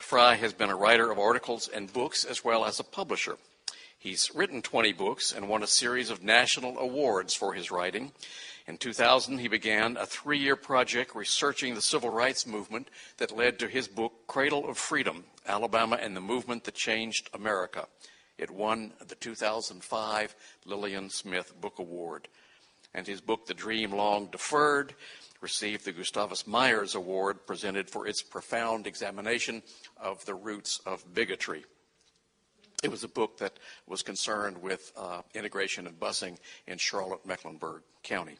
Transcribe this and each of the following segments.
Frye has been a writer of articles and books as well as a publisher. He's written 20 books and won a series of national awards for his writing. In 2000, he began a 3-year project researching the civil rights movement that led to his book, Cradle of Freedom, Alabama and the Movement That Changed America. It won the 2005 Lillian Smith Book Award. And his book, The Dream Long Deferred, received the Gustavus Myers Award, presented for its profound examination of the roots of bigotry. It was a book that was concerned with integration and busing in Charlotte-Mecklenburg County.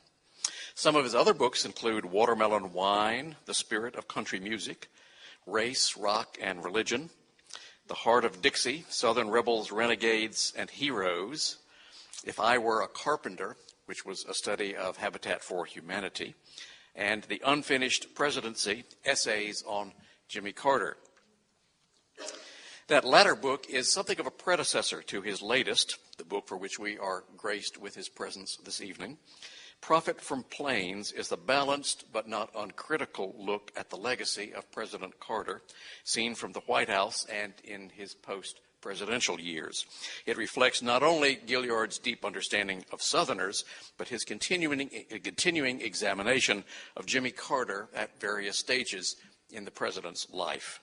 Some of his other books include Watermelon Wine, The Spirit of Country Music, Race, Rock, and Religion, The Heart of Dixie, Southern Rebels, Renegades, and Heroes, If I Were a Carpenter, which was a study of Habitat for Humanity, and The Unfinished Presidency, Essays on Jimmy Carter. That latter book is something of a predecessor to his latest, the book for which we are graced with his presence this evening. Prophet from Plains is a balanced but not uncritical look at the legacy of President Carter, seen from the White House and in his post-presidential years. It reflects not only Gaillard's deep understanding of Southerners, but his continuing examination of Jimmy Carter at various stages in the president's life.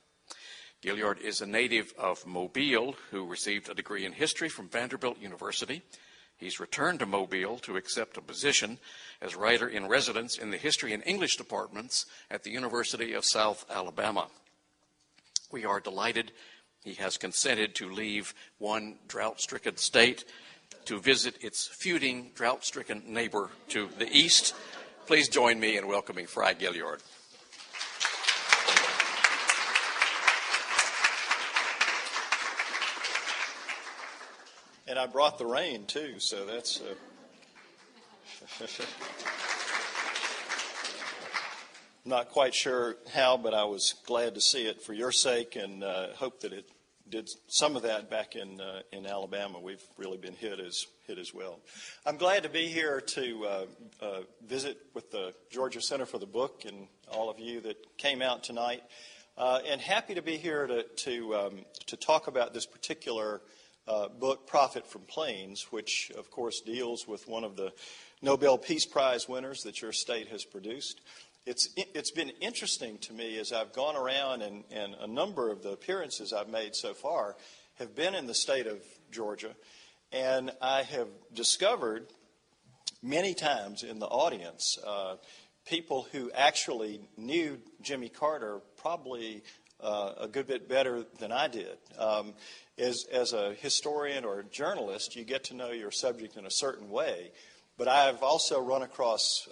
Gaillard is a native of Mobile who received a degree in history from Vanderbilt University. He's returned to Mobile to accept a position as writer-in-residence in the history and English departments at the University of South Alabama. We are delighted he has consented to leave one drought-stricken state to visit its feuding, drought-stricken neighbor to the east. Please join me in welcoming Frye Gaillard. And I brought the rain, too, so that's... Not quite sure how, but I was glad to see it for your sake, and hope that it did some of that back in Alabama. We've really been hit as well. I'm glad to be here to visit with the Georgia Center for the Book and all of you that came out tonight, and happy to be here to talk about this particular book, Prophet from Plains, which, of course, deals with one of the Nobel Peace Prize winners that your state has produced. It's been interesting to me as I've gone around, and a number of the appearances I've made so far have been in the state of Georgia, and I have discovered many times in the audience people who actually knew Jimmy Carter probably a good bit better than I did. As a historian or a journalist, you get to know your subject in a certain way. But I've also run across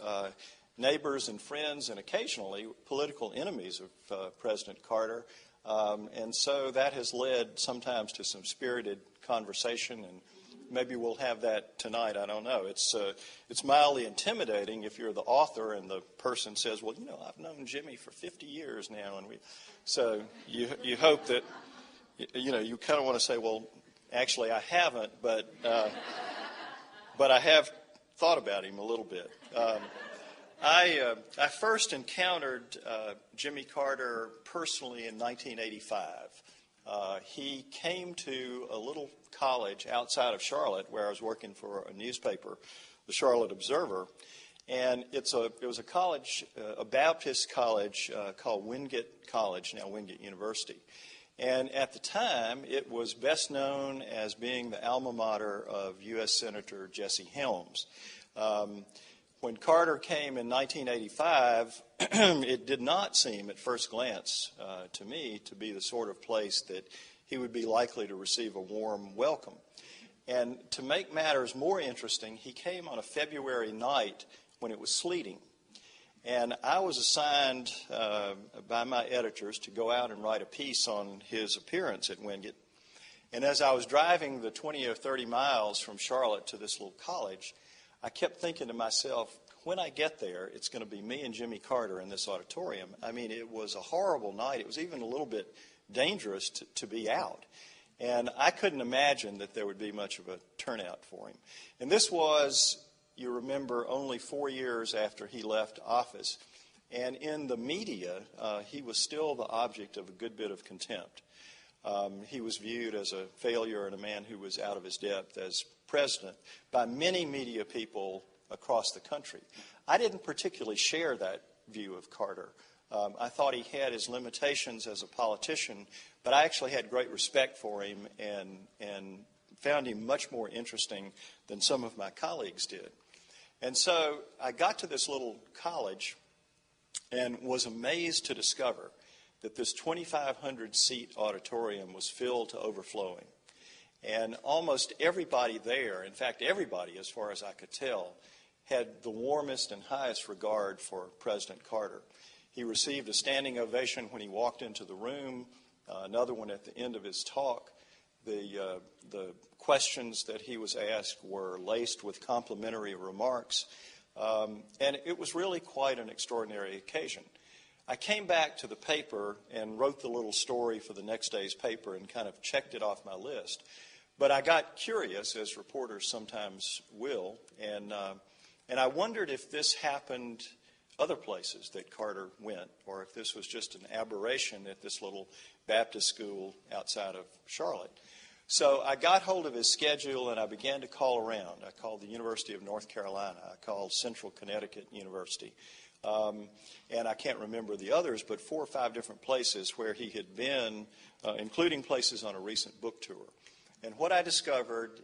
neighbors and friends and occasionally political enemies of President Carter. And so that has led sometimes to some spirited conversation, and maybe we'll have that tonight. I don't know. It's mildly intimidating if you're the author and the person says, well, I've known Jimmy for 50 years now. So you hope that... you kind of want to say, well, actually I haven't, but I have thought about him a little bit. I first encountered Jimmy Carter personally in 1985. He came to a little college outside of Charlotte where I was working for a newspaper, the Charlotte Observer, and it was a college, a Baptist college called Wingate College, now Wingate University. And at the time, it was best known as being the alma mater of U.S. Senator Jesse Helms. When Carter came in 1985, it did not seem at first glance to me to be the sort of place that he would be likely to receive a warm welcome. And to make matters more interesting, he came on a February night when it was sleeting. And I was assigned by my editors to go out and write a piece on his appearance at Wingate. And as I was driving the 20 or 30 miles from Charlotte to this little college, I kept thinking to myself, when I get there, it's going to be me and Jimmy Carter in this auditorium. I mean, it was a horrible night. It was even a little bit dangerous to be out. And I couldn't imagine that there would be much of a turnout for him. And this was, you remember, only 4 years after he left office. And in the media, he was still the object of a good bit of contempt. He was viewed as a failure and a man who was out of his depth as president by many media people across the country. I didn't particularly share that view of Carter. I thought he had his limitations as a politician, but I actually had great respect for him and found him much more interesting than some of my colleagues did. And so I got to this little college and was amazed to discover that this 2,500-seat auditorium was filled to overflowing. And almost everybody there, in fact everybody as far as I could tell, had the warmest and highest regard for President Carter. He received a standing ovation when he walked into the room, another one at the end of his talk. The questions that he was asked were laced with complimentary remarks, and it was really quite an extraordinary occasion. I came back to the paper and wrote the little story for the next day's paper and kind of checked it off my list. But I got curious, as reporters sometimes will, and I wondered if this happened other places that Carter went, or if this was just an aberration at this little Baptist school outside of Charlotte. So I got hold of his schedule and I began to call around. I called the University of North Carolina. I called Central Connecticut University. And I can't remember the others, but 4 or 5 different places where he had been, including places on a recent book tour. And what I discovered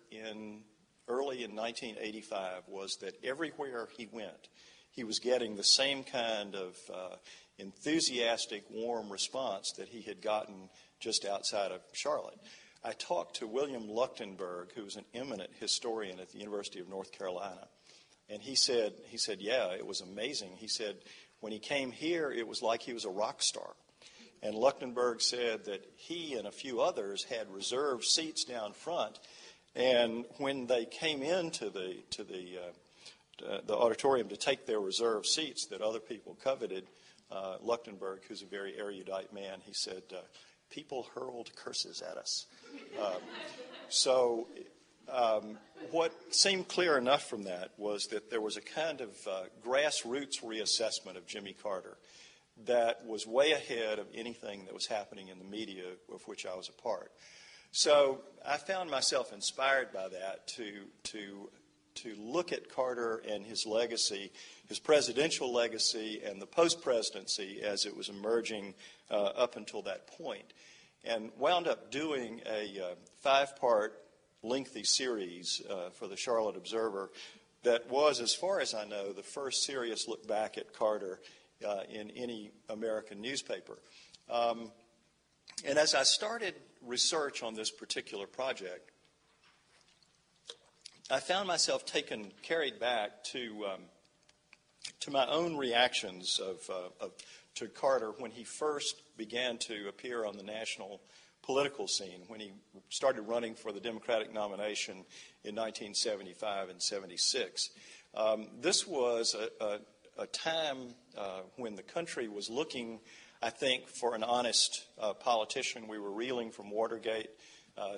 early in 1985 was that everywhere he went, he was getting the same kind of enthusiastic, warm response that he had gotten just outside of Charlotte. I talked to William Leuchtenberg, who was an eminent historian at the University of North Carolina, and he said, yeah, it was amazing. He said, when he came here, it was like he was a rock star. And Leuchtenberg said that he and a few others had reserved seats down front, and when they came into the auditorium to take their reserved seats that other people coveted, Leuchtenberg, who's a very erudite man, he said, people hurled curses at us. What seemed clear enough from that was that there was a kind of grassroots reassessment of Jimmy Carter that was way ahead of anything that was happening in the media of which I was a part. So I found myself inspired by that to look at Carter and his legacy, his presidential legacy, and the post-presidency as it was emerging up until that point, and wound up doing a 5-part lengthy series for the Charlotte Observer that was, as far as I know, the first serious look back at Carter in any American newspaper. And as I started research on this particular project, I found myself carried back to my own reactions to Carter when he first began to appear on the national political scene, when he started running for the Democratic nomination in 1975 and 76. This was a time when the country was looking, I think, for an honest politician. We were reeling from Watergate.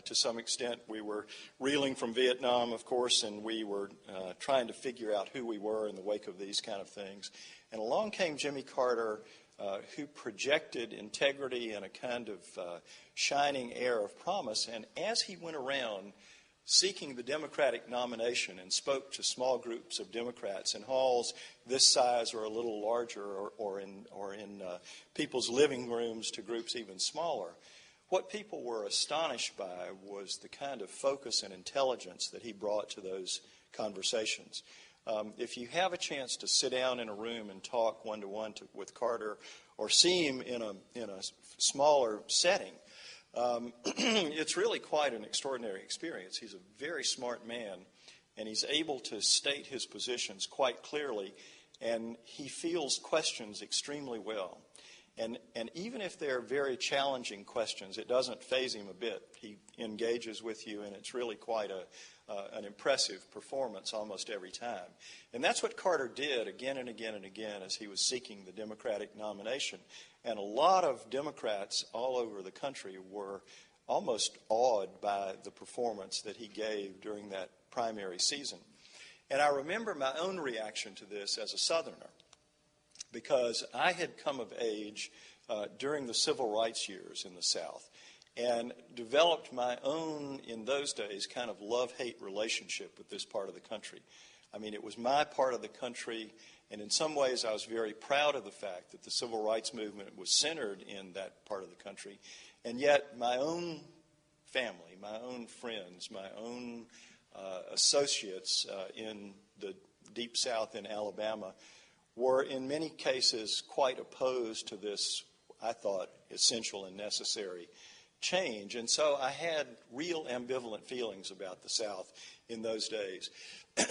To some extent, we were reeling from Vietnam, of course, and we were trying to figure out who we were in the wake of these kind of things. And along came Jimmy Carter, who projected integrity and a kind of shining air of promise. And as he went around seeking the Democratic nomination and spoke to small groups of Democrats in halls this size or a little larger, or in people's living rooms to groups even smaller, what people were astonished by was the kind of focus and intelligence that he brought to those conversations. If you have a chance to sit down in a room and talk one-to-one with Carter, or see him in a smaller setting, it's really quite an extraordinary experience. He's a very smart man, and he's able to state his positions quite clearly, and he fields questions extremely well. And even if they're very challenging questions, it doesn't faze him a bit. He engages with you, and it's really quite an impressive performance almost every time. And that's what Carter did again and again and again as he was seeking the Democratic nomination. And a lot of Democrats all over the country were almost awed by the performance that he gave during that primary season. And I remember my own reaction to this as a Southerner. because I had come of age during the civil rights years in the South and developed my own, in those days, kind of love-hate relationship with this part of the country. I mean, it was my part of the country, and in some ways I was very proud of the fact that the civil rights movement was centered in that part of the country, and yet my own family, my own friends, my own associates in the Deep South in Alabama were in many cases quite opposed to this, I thought, essential and necessary change. And so I had real ambivalent feelings about the South in those days.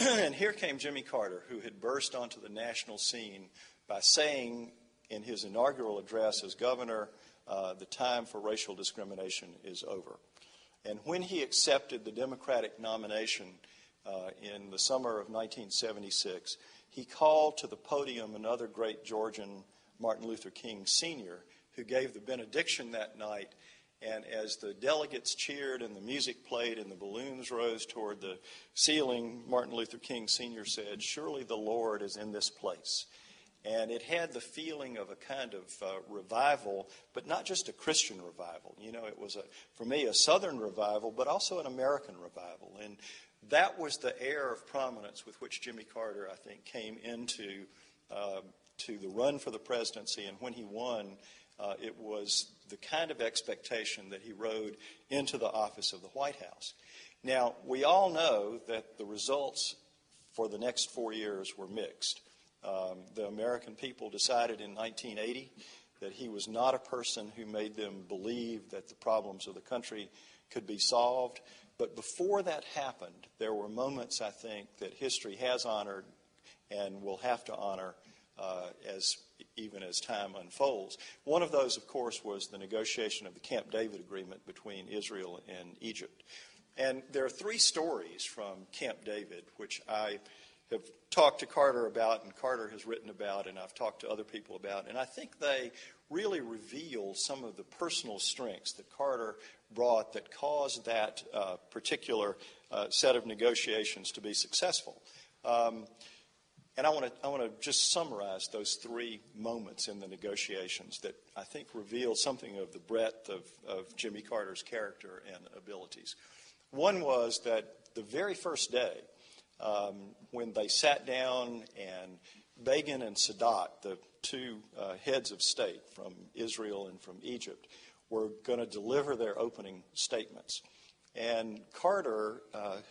And here came Jimmy Carter, who had burst onto the national scene by saying in his inaugural address as governor, the time for racial discrimination is over. And when he accepted the Democratic nomination in the summer of 1976, he called to the podium another great Georgian, Martin Luther King Sr., who gave the benediction that night. And as the delegates cheered and the music played and the balloons rose toward the ceiling, Martin Luther King Sr. said, "Surely the Lord is in this place." And it had the feeling of a kind of revival, but not just a Christian revival. You know, it was, for me, a Southern revival, but also an American revival. And that was the air of prominence with which Jimmy Carter, I think, came into to the run for the presidency. And when he won, it was the kind of expectation that he rode into the office of the White House. Now, we all know that the results for the next 4 years were mixed. The American people decided in 1980 that he was not a person who made them believe that the problems of the country could be solved. But before that happened, there were moments, I think, that history has honored and will have to honor even as time unfolds. One of those, of course, was the negotiation of the Camp David agreement between Israel and Egypt. And there are 3 stories from Camp David, which I have talked to Carter about, and Carter has written about, and I've talked to other people about. And I think they really reveal some of the personal strengths that Carter brought that caused that particular set of negotiations to be successful. And I want to just summarize those 3 moments in the negotiations that I think reveal something of the breadth of Jimmy Carter's character and abilities. One was that the very first day, when they sat down and Begin and Sadat, the 2 heads of state from Israel and from Egypt, were going to deliver their opening statements. And Carter,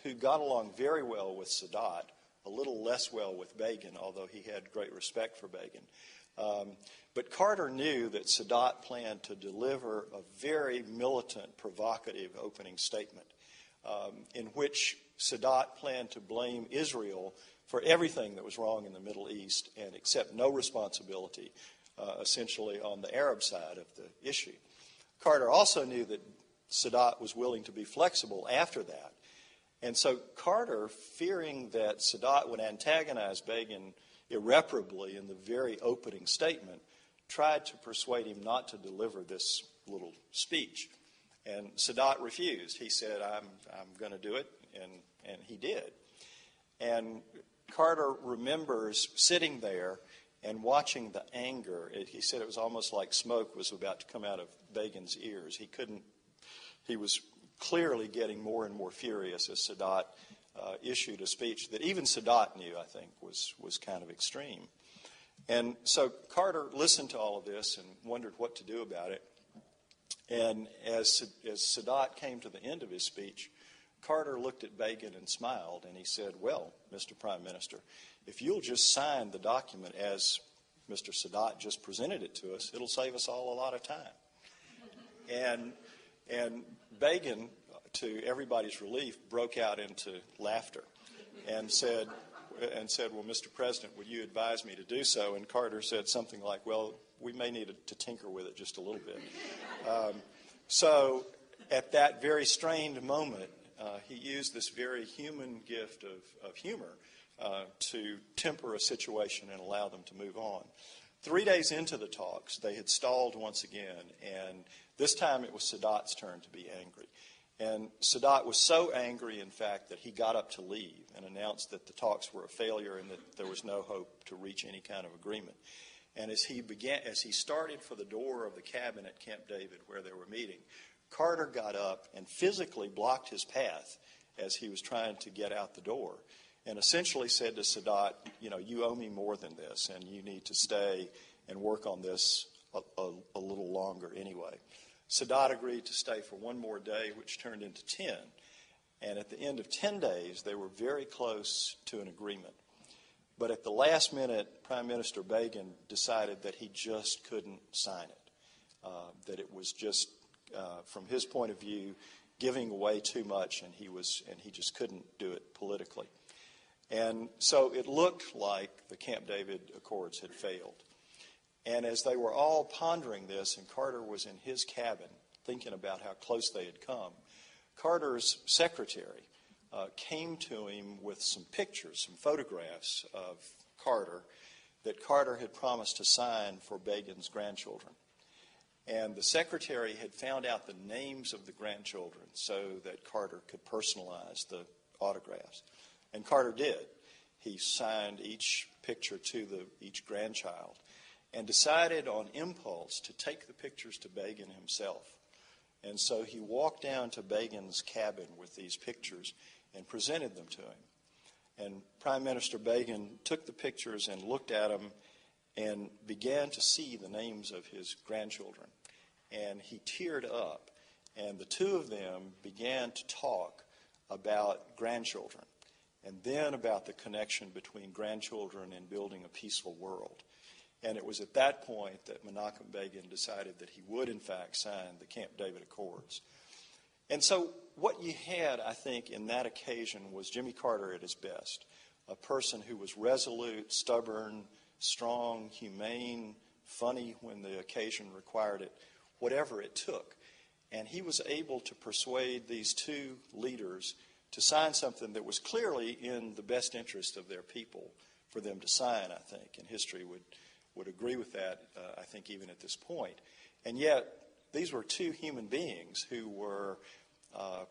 who got along very well with Sadat, a little less well with Begin, although he had great respect for Begin. But Carter knew that Sadat planned to deliver a very militant, provocative opening statement in which Sadat planned to blame Israel for everything that was wrong in the Middle East and accept no responsibility, essentially, on the Arab side of the issue. Carter also knew that Sadat was willing to be flexible after that. And so Carter, fearing that Sadat would antagonize Begin irreparably in the very opening statement, tried to persuade him not to deliver this little speech. And Sadat refused. He said, I'm going to do it, and he did. And Carter remembers sitting there and watching the anger. He said it was almost like smoke was about to come out of Begin's ears. He was clearly getting more and more furious as Sadat issued a speech that even Sadat knew, I think, was kind of extreme. And so Carter listened to all of this and wondered what to do about it. And as Sadat came to the end of his speech, Carter looked at Begin and smiled, and he said, "Well, Mr. Prime Minister, if you'll just sign the document as Mr. Sadat just presented it to us, it'll save us all a lot of time." And Begin, to everybody's relief, broke out into laughter and said, "Well, Mr. President, would you advise me to do so?" And Carter said something like, "Well, we may need to tinker with it just a little bit." So at that very strained moment, he used this very human gift of humor to temper a situation and allow them to move on. 3 days into the talks, they had stalled once again, and this time it was Sadat's turn to be angry. And Sadat was so angry, in fact, that he got up to leave and announced that the talks were a failure and that there was no hope to reach any kind of agreement. And as he started for the door of the cabin at Camp David where they were meeting, Carter got up and physically blocked his path as he was trying to get out the door, and essentially said to Sadat, you owe me more than this, and you need to stay and work on this a little longer anyway. Sadat agreed to stay for one more day, which turned into 10. And at the end of 10 days, they were very close to an agreement. But at the last minute, Prime Minister Begin decided that he just couldn't sign it, that it was just, from his point of view, giving away too much, and he just couldn't do it politically. And so it looked like the Camp David Accords had failed. And as they were all pondering this, and Carter was in his cabin thinking about how close they had come, Carter's secretary came to him with some pictures, some photographs of Carter that Carter had promised to sign for Begin's grandchildren. And the secretary had found out the names of the grandchildren so that Carter could personalize the autographs. And Carter did. He signed each picture to each grandchild and decided on impulse to take the pictures to Begin himself. And so he walked down to Begin's cabin with these pictures and presented them to him. And Prime Minister Begin took the pictures and looked at them and began to see the names of his grandchildren. And he teared up, and the two of them began to talk about grandchildren, and then about the connection between grandchildren and building a peaceful world. And it was at that point that Menachem Begin decided that he would, in fact, sign the Camp David Accords. And so what you had, I think, in that occasion was Jimmy Carter at his best, a person who was resolute, stubborn, strong, humane, funny when the occasion required it, whatever it took. And he was able to persuade these two leaders to sign something that was clearly in the best interest of their people for them to sign, I think. And history would agree with that, I think, even at this point. And yet, these were two human beings who were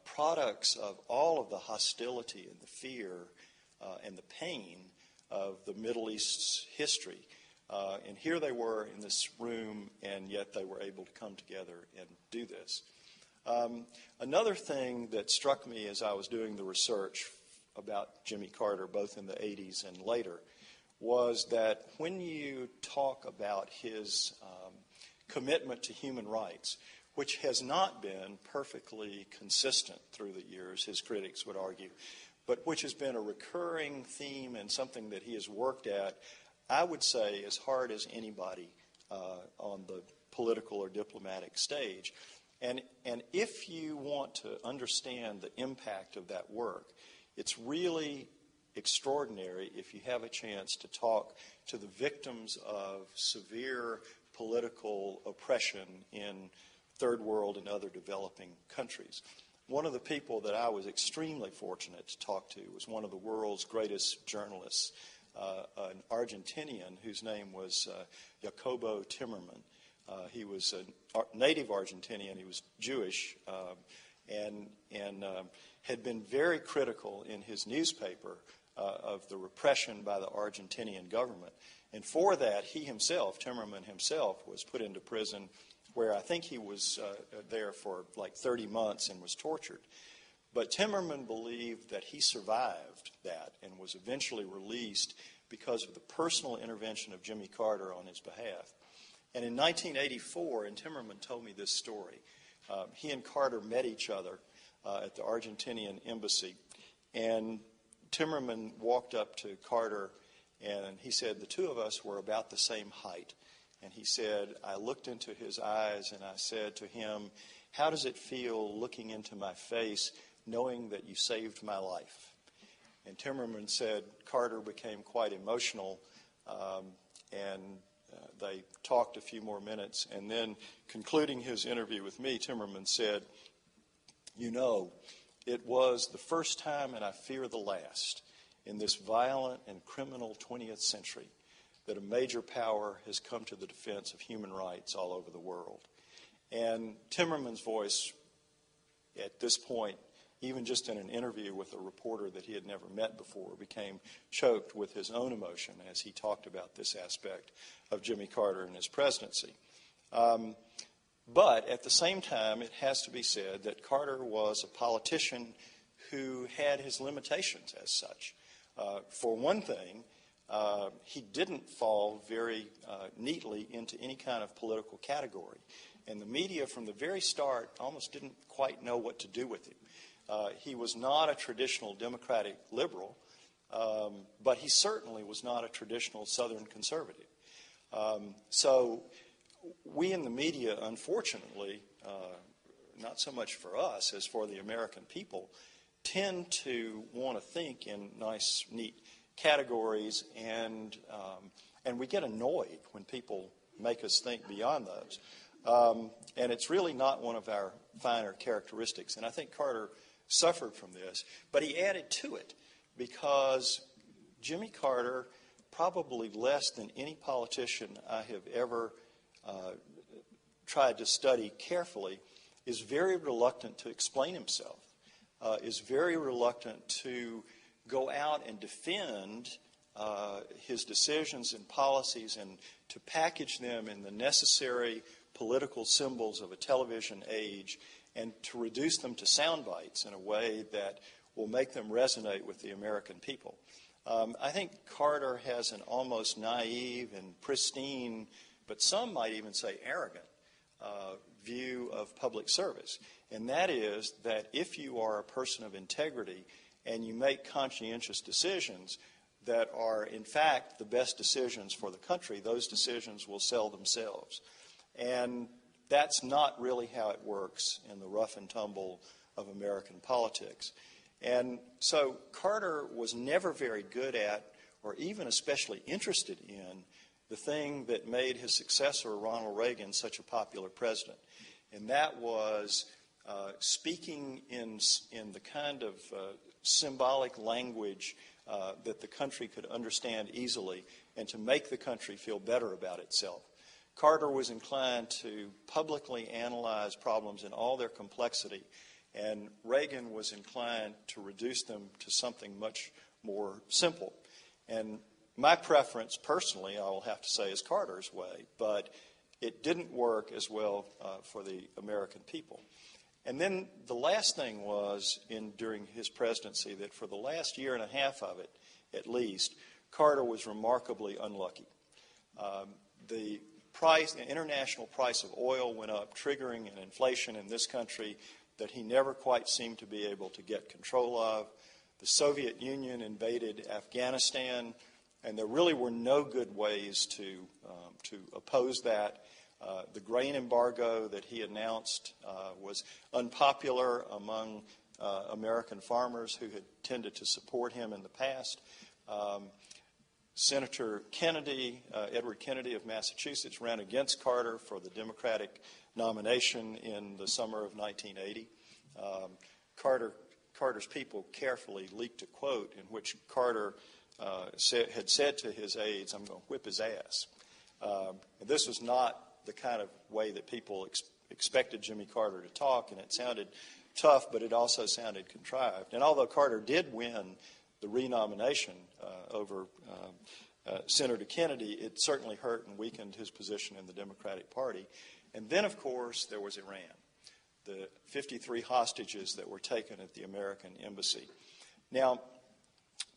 products of all of the hostility and the fear and the pain of the Middle East's history. And here they were in this room, and yet they were able to come together and do this. Another thing that struck me as I was doing the research about Jimmy Carter, both in the 80s and later, was that when you talk about his commitment to human rights, which has not been perfectly consistent through the years, his critics would argue, but which has been a recurring theme and something that he has worked at, I would say, as hard as anybody on the political or diplomatic stage. And if you want to understand the impact of that work, it's really extraordinary if you have a chance to talk to the victims of severe political oppression in third world and other developing countries. One of the people that I was extremely fortunate to talk to was one of the world's greatest journalists, an Argentinian whose name was Jacobo Timmerman. He was a native Argentinian. He was Jewish and had been very critical in his newspaper of the repression by the Argentinian government. And for that, he himself, Timmerman himself, was put into prison where I think he was there for like 30 months and was tortured. But Timmerman believed that he survived that and was eventually released because of the personal intervention of Jimmy Carter on his behalf. And in 1984, and Timmerman told me this story, he and Carter met each other at the Argentinian embassy. And Timmerman walked up to Carter and he said, the two of us were about the same height. And he said, I looked into his eyes and I said to him, how does it feel looking into my face knowing that you saved my life? And Timmerman said Carter became quite emotional and they talked a few more minutes. And then concluding his interview with me, Timmerman said, you know, it was the first time, and I fear the last, in this violent and criminal 20th century that a major power has come to the defense of human rights all over the world. And Timmerman's voice at this point even just in an interview with a reporter that he had never met before, became choked with his own emotion as he talked about this aspect of Jimmy Carter and his presidency. But at the same time, it has to be said that Carter was a politician who had his limitations as such. For one thing, he didn't fall very neatly into any kind of political category. And the media from the very start almost didn't quite know what to do with him. He was not a traditional Democratic liberal, but he certainly was not a traditional Southern conservative. So we in the media, unfortunately, not so much for us as for the American people, tend to want to think in nice, neat categories, and we get annoyed when people make us think beyond those. And it's really not one of our finer characteristics. And I think Carter suffered from this, but he added to it because Jimmy Carter, probably less than any politician I have ever tried to study carefully, is very reluctant to explain himself, is very reluctant to go out and defend his decisions and policies and to package them in the necessary political symbols of a television age and to reduce them to sound bites in a way that will make them resonate with the American people. I think Carter has an almost naive and pristine, but some might even say arrogant, view of public service. And that is that if you are a person of integrity and you make conscientious decisions that are in fact the best decisions for the country, those decisions will sell themselves. And that's not really how it works in the rough and tumble of American politics. And so Carter was never very good at, or even especially interested in, the thing that made his successor, Ronald Reagan, such a popular president. And that was speaking in the kind of symbolic language that the country could understand easily and to make the country feel better about itself. Carter was inclined to publicly analyze problems in all their complexity, and Reagan was inclined to reduce them to something much more simple. And my preference, personally, I will have to say, is Carter's way, but it didn't work as well for the American people. And then the last thing was, during his presidency, that for the last year and a half of it, at least, Carter was remarkably unlucky. The international price of oil went up, triggering an inflation in this country that he never quite seemed to be able to get control of. The Soviet Union invaded Afghanistan, and there really were no good ways to oppose that. The grain embargo that he announced was unpopular among American farmers who had tended to support him in the past. Senator Kennedy, Edward Kennedy of Massachusetts, ran against Carter for the Democratic nomination in the summer of 1980. Carter's people carefully leaked a quote in which Carter had said to his aides, "I'm going to whip his ass." This was not the kind of way that people expected Jimmy Carter to talk, and it sounded tough, but it also sounded contrived. And although Carter did win the renomination over Senator Kennedy, it certainly hurt and weakened his position in the Democratic Party. And then, of course, there was Iran, the 53 hostages that were taken at the American embassy. Now,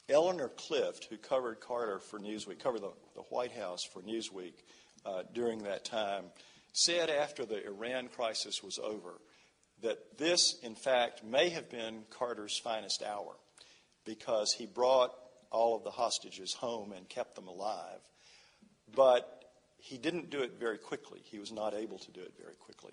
Eleanor Clift, who covered Carter for Newsweek, covered the White House for Newsweek during that time, said after the Iran crisis was over that this, in fact, may have been Carter's finest hour because he brought all of the hostages home and kept them alive. But he didn't do it very quickly. He was not able to do it very quickly.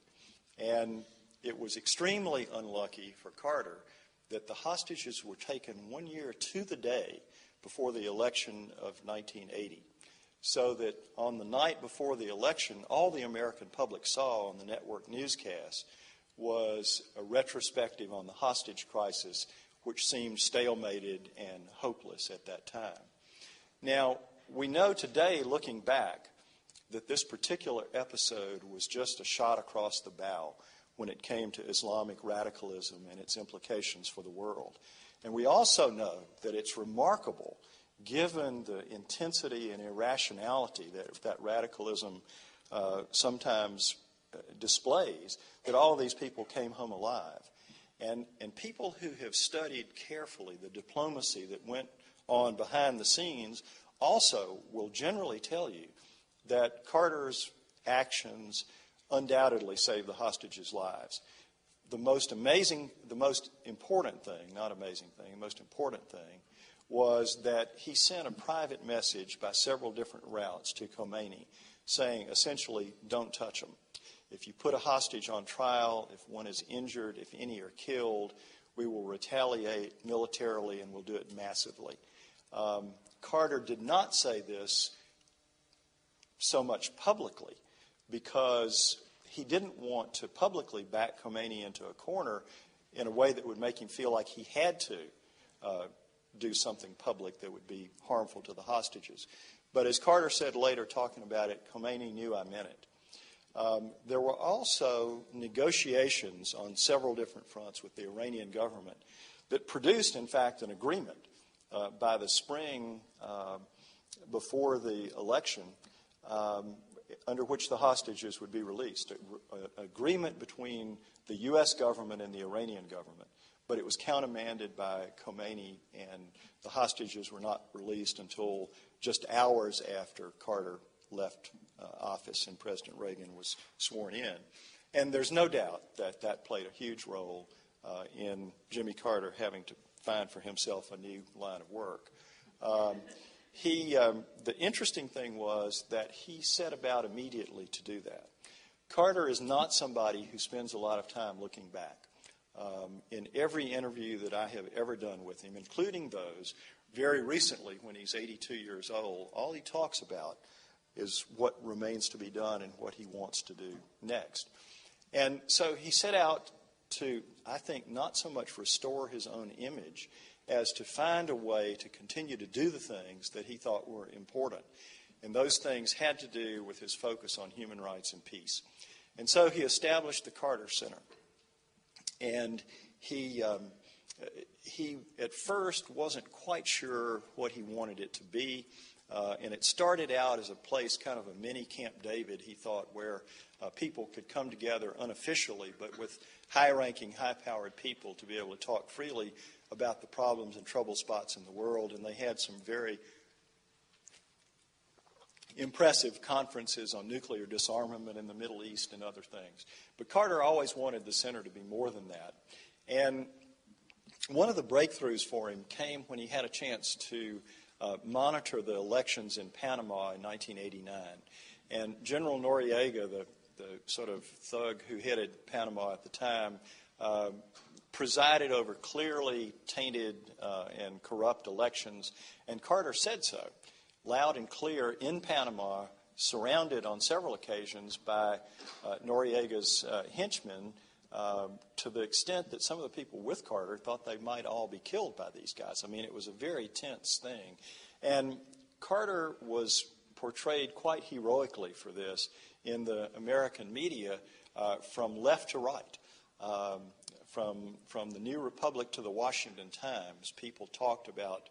And it was extremely unlucky for Carter that the hostages were taken 1 year to the day before the election of 1980. So that on the night before the election, all the American public saw on the network newscast was a retrospective on the hostage crisis, which seemed stalemated and hopeless at that time. Now, we know today, looking back, that this particular episode was just a shot across the bow. when it came to Islamic radicalism and its implications for the world. And we also know that it's remarkable, given the intensity and irrationality that radicalism sometimes displays, that all of these people came home alive. And people who have studied carefully the diplomacy that went on behind the scenes also will generally tell you that Carter's actions undoubtedly saved the hostages' lives. The most important thing was that he sent a private message by several different routes to Khomeini saying, essentially, don't touch them. If you put a hostage on trial, if one is injured, if any are killed, we will retaliate militarily and we'll do it massively. Carter did not say this so much publicly because he didn't want to publicly back Khomeini into a corner in a way that would make him feel like he had to do something public that would be harmful to the hostages. But as Carter said later, talking about it, Khomeini knew I meant it. There were also negotiations on several different fronts with the Iranian government that produced, in fact, an agreement by the spring before the election under which the hostages would be released. An agreement between the U.S. government and the Iranian government. But it was countermanded by Khomeini, and the hostages were not released until just hours after Carter left office and President Reagan was sworn in. And there's no doubt that that played a huge role in Jimmy Carter having to find for himself a new line of work. The interesting thing was that he set about immediately to do that. Carter is not somebody who spends a lot of time looking back. In every interview that I have ever done with him, including those very recently when he's 82 years old, all he talks about is what remains to be done and what he wants to do next. And so he set out to, I think, not so much restore his own image as to find a way to continue to do the things that he thought were important. And those things had to do with his focus on human rights and peace. And so he established the Carter Center. And he at first wasn't quite sure what he wanted it to be. And it started out as a place, kind of a mini Camp David, he thought, where people could come together unofficially, but with high-ranking, high-powered people to be able to talk freely about the problems and trouble spots in the world. And they had some very impressive conferences on nuclear disarmament in the Middle East and other things. But Carter always wanted the center to be more than that. And one of the breakthroughs for him came when he had a chance to monitor the elections in Panama in 1989. And General Noriega, the sort of thug who headed Panama at the time, presided over clearly tainted and corrupt elections. And Carter said so, loud and clear, in Panama, surrounded on several occasions by Noriega's henchmen, to the extent that some of the people with Carter thought they might all be killed by these guys. I mean, it was a very tense thing. And Carter was portrayed quite heroically for this in the American media from left to right. From the New Republic to the Washington Times, people talked about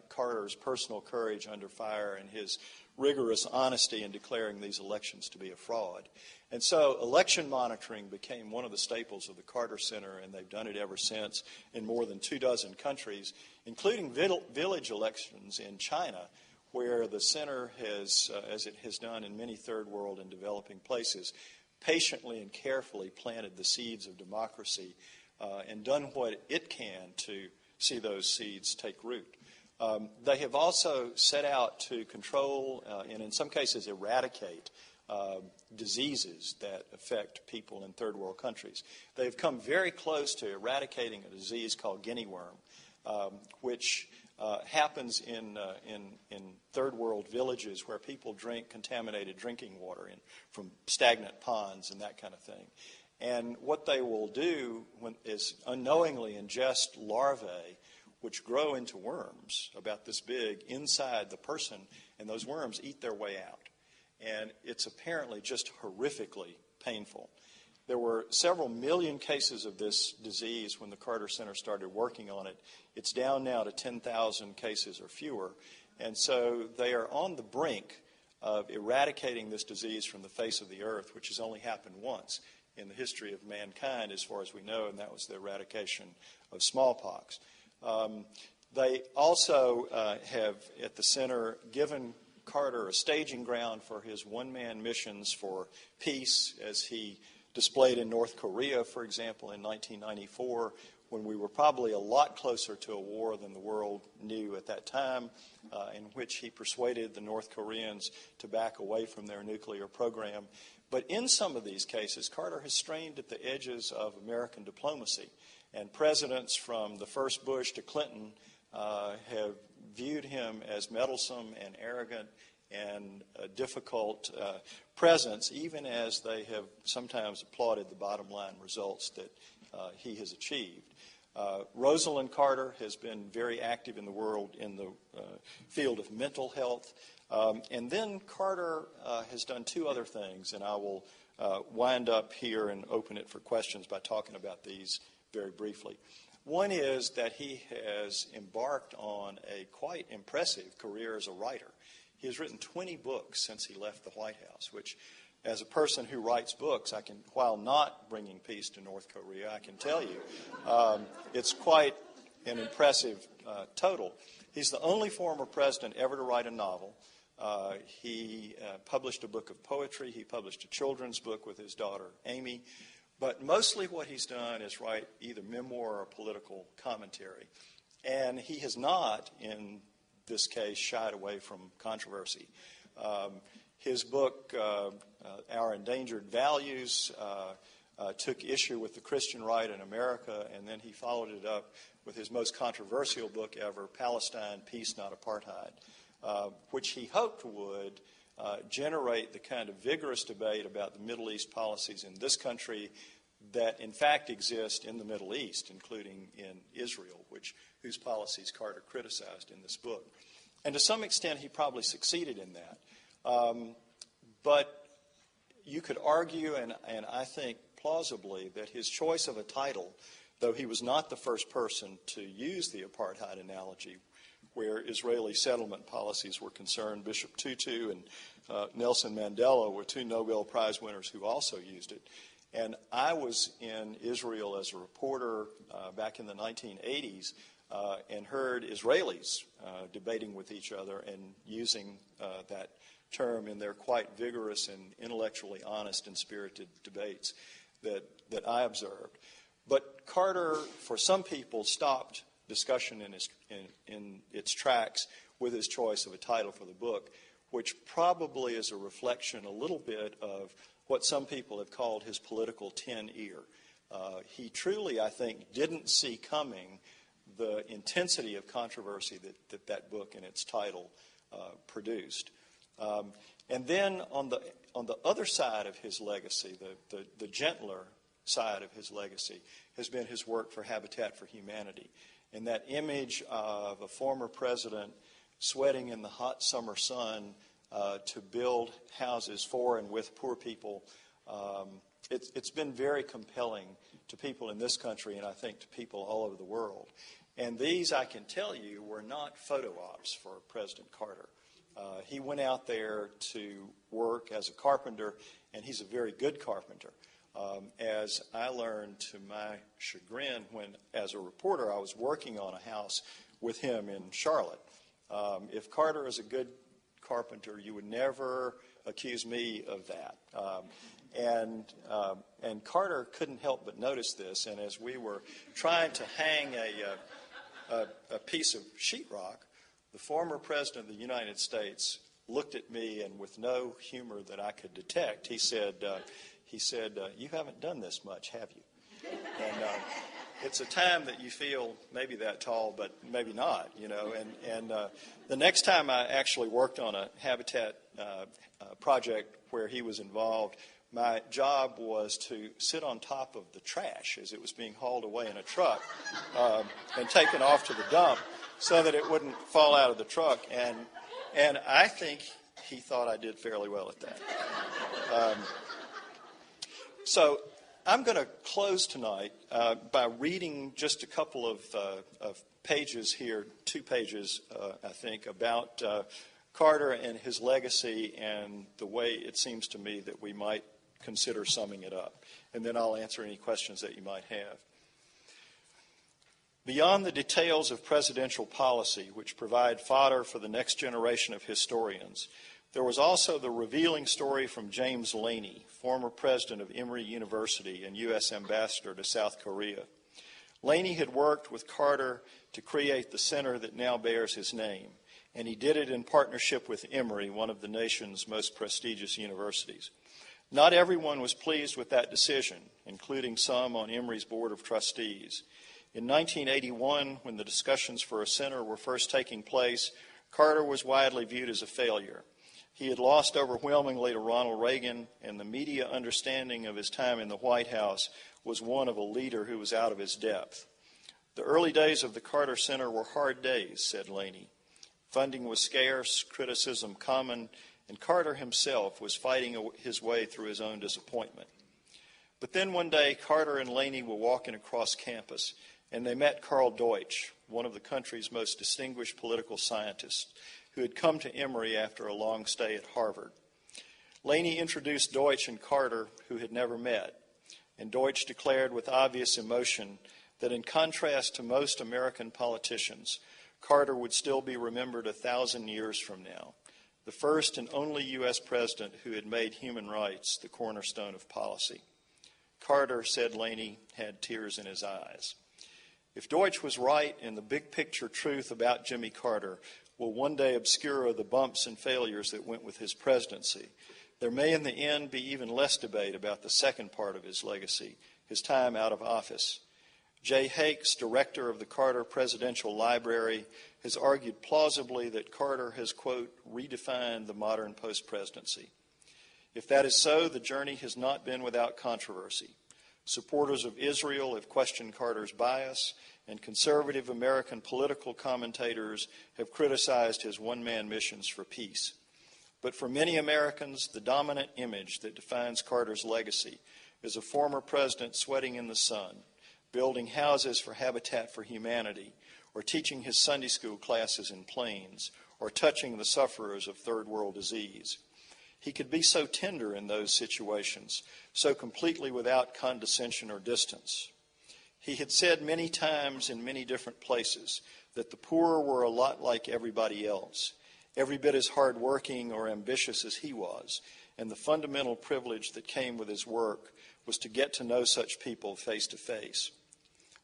Carter's personal courage under fire and his rigorous honesty in declaring these elections to be a fraud. And so election monitoring became one of the staples of the Carter Center, and they've done it ever since in more than 24 countries, including village elections in China, where the center has, as it has done in many third world and developing places, patiently and carefully planted the seeds of democracy and done what it can to see those seeds take root. They have also set out to control and in some cases eradicate diseases that affect people in third world countries. They've come very close to eradicating a disease called guinea worm, which happens in third world villages where people drink contaminated drinking water from stagnant ponds and that kind of thing. And what they will do is unknowingly ingest larvae which grow into worms about this big inside the person, and those worms eat their way out. And it's apparently just horrifically painful. There were several million cases of this disease when the Carter Center started working on it. It's down now to 10,000 cases or fewer. And so they are on the brink of eradicating this disease from the face of the earth, which has only happened once in the history of mankind, as far as we know, and that was the eradication of smallpox. They also have, at the center, given Carter a staging ground for his one-man missions for peace, as he displayed in North Korea, for example, in 1994, when we were probably a lot closer to a war than the world knew at that time, in which he persuaded the North Koreans to back away from their nuclear program. But in some of these cases, Carter has strained at the edges of American diplomacy, and presidents from the first Bush to Clinton have viewed him as meddlesome and arrogant and a difficult presence, even as they have sometimes applauded the bottom line results that he has achieved. Rosalind Carter has been very active in the world in the field of mental health. And then Carter has done two other things, and I will wind up here and open it for questions by talking about these very briefly. One is that he has embarked on a quite impressive career as a writer. He has written 20 books since he left the White House, which, as a person who writes books, I can, while not bringing peace to North Korea, I can tell you, it's quite an impressive total. He's the only former president ever to write a novel. He published a book of poetry. He published a children's book with his daughter, Amy. But mostly what he's done is write either memoir or political commentary. And he has not, in this case, shied away from controversy. His book, Our Endangered Values, took issue with the Christian right in America, and then he followed it up with his most controversial book ever, Palestine, Peace, Not Apartheid, which he hoped would generate the kind of vigorous debate about the Middle East policies in this country that in fact exist in the Middle East, including in Israel, whose policies Carter criticized in this book. And to some extent, he probably succeeded in that. But you could argue, and I think plausibly, that his choice of a title, though he was not the first person to use the apartheid analogy where Israeli settlement policies were concerned, Bishop Tutu and Nelson Mandela were two Nobel Prize winners who also used it. And I was in Israel as a reporter back in the 1980s and heard Israelis debating with each other and using that term in their quite vigorous and intellectually honest and spirited debates that I observed. But Carter, for some people, stopped discussion in its tracks with his choice of a title for the book, which probably is a reflection a little bit of what some people have called his political tin ear. He truly, I think, didn't see coming the intensity of controversy that book and its title produced. And then on the other side of his legacy, the gentler side of his legacy, has been his work for Habitat for Humanity. And that image of a former president sweating in the hot summer sun to build houses for and with poor people, it's been very compelling to people in this country and I think to people all over the world. And these, I can tell you, were not photo ops for President Carter. He went out there to work as a carpenter, and he's a very good carpenter. As I learned to my chagrin when, as a reporter, I was working on a house with him in Charlotte. If Carter is a good carpenter, you would never accuse me of that. And Carter couldn't help but notice this, and as we were trying to hang a piece of sheetrock, the former president of the United States looked at me, and with no humor that I could detect, he said, "You haven't done this much, have you?" And it's a time that you feel maybe that tall, but maybe not, you know. And the next time I actually worked on a Habitat project where he was involved, my job was to sit on top of the trash as it was being hauled away in a truck and taken off to the dump so that it wouldn't fall out of the truck. And I think he thought I did fairly well at that. So I'm going to close tonight by reading just a couple of pages here, 2 pages, I think, about Carter and his legacy and the way it seems to me that we might consider summing it up. And then I'll answer any questions that you might have. Beyond the details of presidential policy, which provide fodder for the next generation of historians, there was also the revealing story from James Laney, former president of Emory University and U.S. ambassador to South Korea. Laney had worked with Carter to create the center that now bears his name, and he did it in partnership with Emory, one of the nation's most prestigious universities. Not everyone was pleased with that decision, including some on Emory's board of trustees. In 1981, when the discussions for a center were first taking place, Carter was widely viewed as a failure. He had lost overwhelmingly to Ronald Reagan, and the media understanding of his time in the White House was one of a leader who was out of his depth. The early days of the Carter Center were hard days, said Laney. Funding was scarce, criticism common, and Carter himself was fighting his way through his own disappointment. But then one day, Carter and Laney were walking across campus, and they met Carl Deutsch, one of the country's most distinguished political scientists, who had come to Emory after a long stay at Harvard. Laney introduced Deutsch and Carter, who had never met, and Deutsch declared with obvious emotion that in contrast to most American politicians, Carter would still be remembered 1,000 years from now, the first and only U.S. president who had made human rights the cornerstone of policy. Carter, said Laney, had tears in his eyes. If Deutsch was right and the big picture truth about Jimmy Carter will one day obscure the bumps and failures that went with his presidency, there may in the end be even less debate about the second part of his legacy, his time out of office. Jay Hakes, director of the Carter Presidential Library, has argued plausibly that Carter has, quote, redefined the modern post-presidency. If that is so, the journey has not been without controversy. Supporters of Israel have questioned Carter's bias, and conservative American political commentators have criticized his one-man missions for peace. But for many Americans, the dominant image that defines Carter's legacy is a former president sweating in the sun, building houses for Habitat for Humanity, or teaching his Sunday school classes in Plains, or touching the sufferers of third world disease. He could be so tender in those situations, so completely without condescension or distance. He had said many times in many different places that the poor were a lot like everybody else, every bit as hardworking or ambitious as he was, and the fundamental privilege that came with his work was to get to know such people face to face.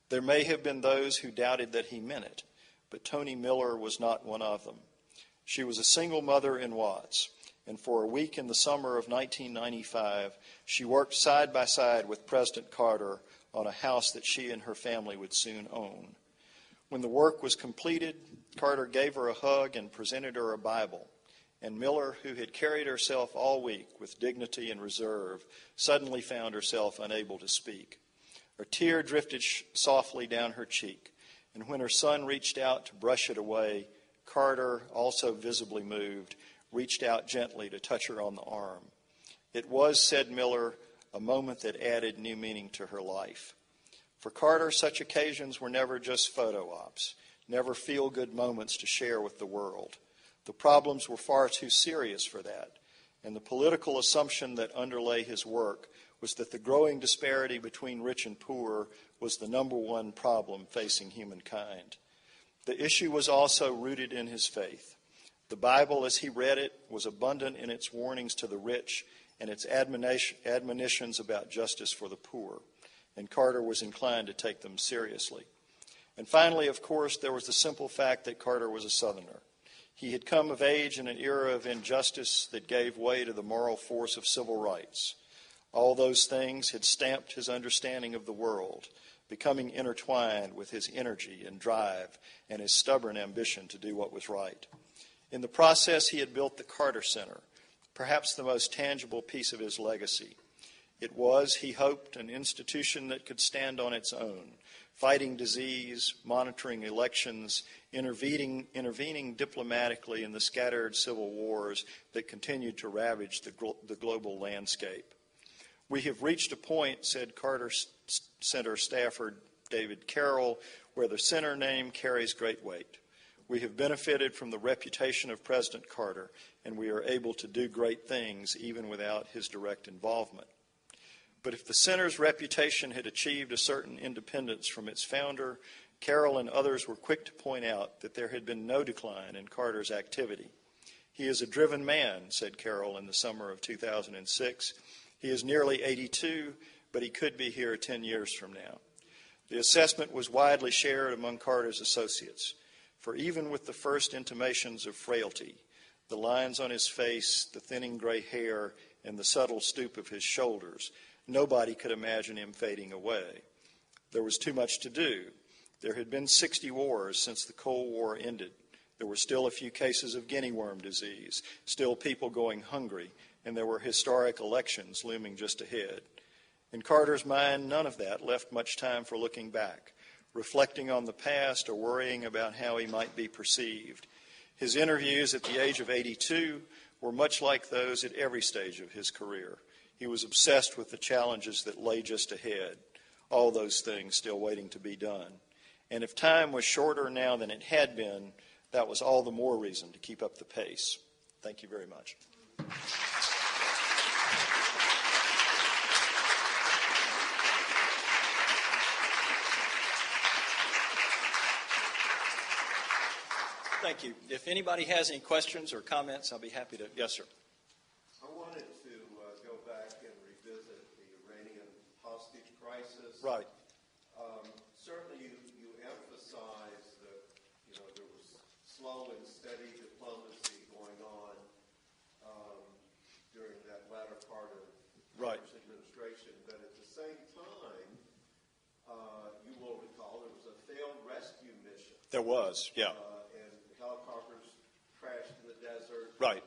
There may have been those who doubted that he meant it, but Toni Miller was not one of them. She was a single mother in Watts, and for a week in the summer of 1995, she worked side by side with President Carter on a house that she and her family would soon own. When the work was completed, Carter gave her a hug and presented her a Bible, and Miller, who had carried herself all week with dignity and reserve, suddenly found herself unable to speak. A tear drifted softly down her cheek, and when her son reached out to brush it away, Carter, also visibly moved, reached out gently to touch her on the arm. It was, said Miller, a moment that added new meaning to her life. For Carter, such occasions were never just photo ops, never feel-good moments to share with the world. The problems were far too serious for that, and the political assumption that underlay his work was that the growing disparity between rich and poor was the number one problem facing humankind. The issue was also rooted in his faith. The Bible, as he read it, was abundant in its warnings to the rich and its admonitions about justice for the poor, and Carter was inclined to take them seriously. And finally, of course, there was the simple fact that Carter was a Southerner. He had come of age in an era of injustice that gave way to the moral force of civil rights. All those things had stamped his understanding of the world, becoming intertwined with his energy and drive and his stubborn ambition to do what was right. In the process, he had built the Carter Center, perhaps the most tangible piece of his legacy. It was, he hoped, an institution that could stand on its own, fighting disease, monitoring elections, intervening diplomatically in the scattered civil wars that continued to ravage the global landscape. We have reached a point, said Carter Center staffer David Carroll, where the center name carries great weight. We have benefited from the reputation of President Carter, and we are able to do great things even without his direct involvement. But if the center's reputation had achieved a certain independence from its founder, Carroll and others were quick to point out that there had been no decline in Carter's activity. He is a driven man, said Carroll in the summer of 2006. He is nearly 82, but he could be here 10 years from now. The assessment was widely shared among Carter's associates, for even with the first intimations of frailty, the lines on his face, the thinning gray hair, and the subtle stoop of his shoulders, nobody could imagine him fading away. There was too much to do. There had been 60 wars since the Cold War ended. There were still a few cases of guinea worm disease, still people going hungry, and there were historic elections looming just ahead. In Carter's mind, none of that left much time for looking back, reflecting on the past or worrying about how he might be perceived. His interviews at the age of 82 were much like those at every stage of his career. He was obsessed with the challenges that lay just ahead, all those things still waiting to be done. And if time was shorter now than it had been, that was all the more reason to keep up the pace. Thank you very much. Thank you. If anybody has any questions or comments, I'll be happy to. Yes, sir. I wanted to go back and revisit the Iranian hostage crisis. Right. Certainly you emphasize that, there was slow and steady diplomacy going on during that latter part of Carter's administration. But at the same time, you will recall there was a failed rescue mission. There was, yeah. And helicopters crashed in the desert. Right.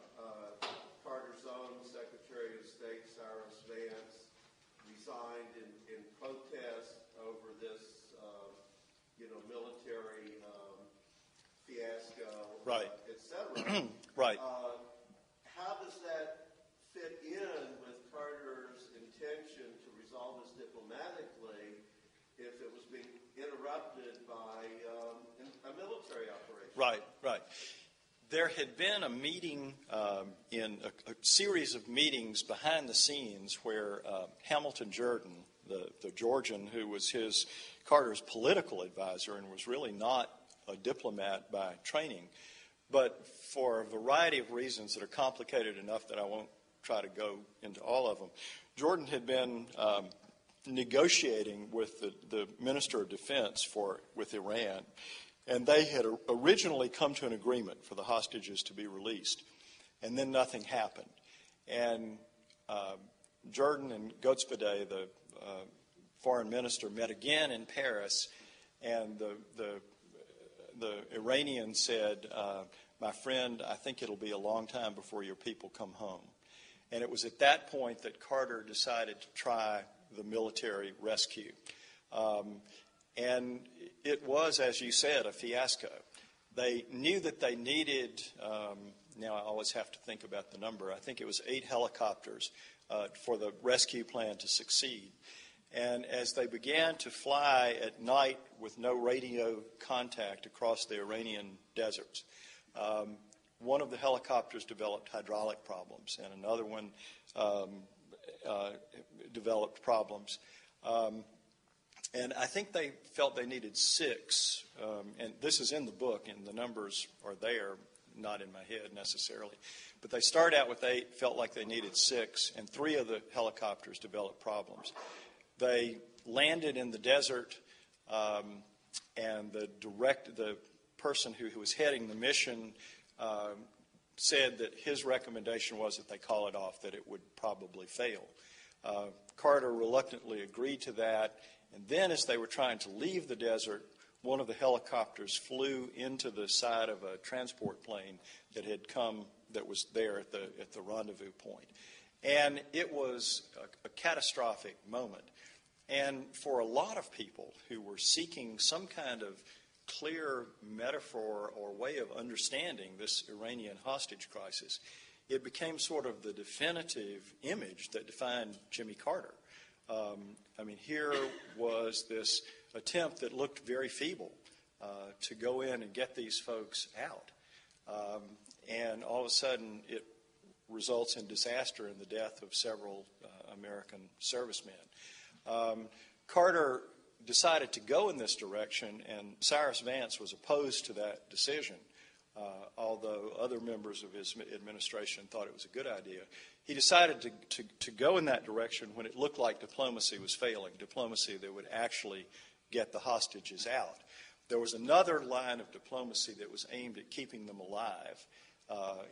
Carter's own Secretary of State, Cyrus Vance, resigned in protest over this, military fiasco, right, et cetera. Right. How does that fit in with Carter's intention to resolve this diplomatically if it was being interrupted by a military operation? Right, right. There had been a meeting in a series of meetings behind the scenes where Hamilton Jordan, the Georgian who was Carter's political advisor and was really not a diplomat by training, but for a variety of reasons that are complicated enough that I won't try to go into all of them, Jordan had been negotiating with the Minister of Defense with Iran, and they had originally come to an agreement for the hostages to be released, and then nothing happened. And Jordan and Godspede, the foreign minister, met again in Paris, and the Iranian said, my friend, I think it'll be a long time before your people come home. And it was at that point that Carter decided to try the military rescue. And it was, as you said, a fiasco. They knew that they needed, now I always have to think about the number, I think it was 8 helicopters for the rescue plan to succeed. And as they began to fly at night with no radio contact across the Iranian deserts, one of the helicopters developed hydraulic problems, and another one developed problems. And I think they felt they needed 6, and this is in the book, and the numbers are there, not in my head necessarily. But they started out with 8, felt like they needed 6, and 3 of the helicopters developed problems. They landed in the desert, and the person who was heading the mission said that his recommendation was that they call it off, that it would probably fail. Carter reluctantly agreed to that, and then as they were trying to leave the desert, one of the helicopters flew into the side of a transport plane that was there at the rendezvous point. And it was a catastrophic moment. And for a lot of people who were seeking some kind of clear metaphor or way of understanding this Iranian hostage crisis, it became sort of the definitive image that defined Jimmy Carter. Here was this attempt that looked very feeble to go in and get these folks out. And all of a sudden, it results in disaster and the death of several American servicemen. Carter decided to go in this direction, and Cyrus Vance was opposed to that decision, although other members of his administration thought it was a good idea. He decided to go in that direction when it looked like diplomacy was failing, diplomacy that would actually get the hostages out. There was another line of diplomacy that was aimed at keeping them alive,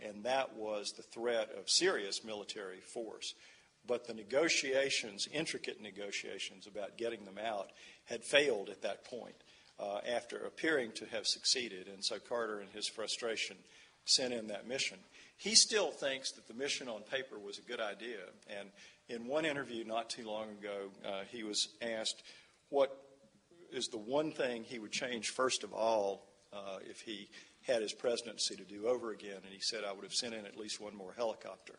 and that was the threat of serious military force. But the negotiations, intricate negotiations about getting them out, had failed at that point after appearing to have succeeded. And so Carter, in his frustration, sent in that mission. He still thinks that the mission on paper was a good idea. And in one interview not too long ago, he was asked what is the one thing he would change first of all if he had his presidency to do over again. And he said, I would have sent in at least one more helicopter.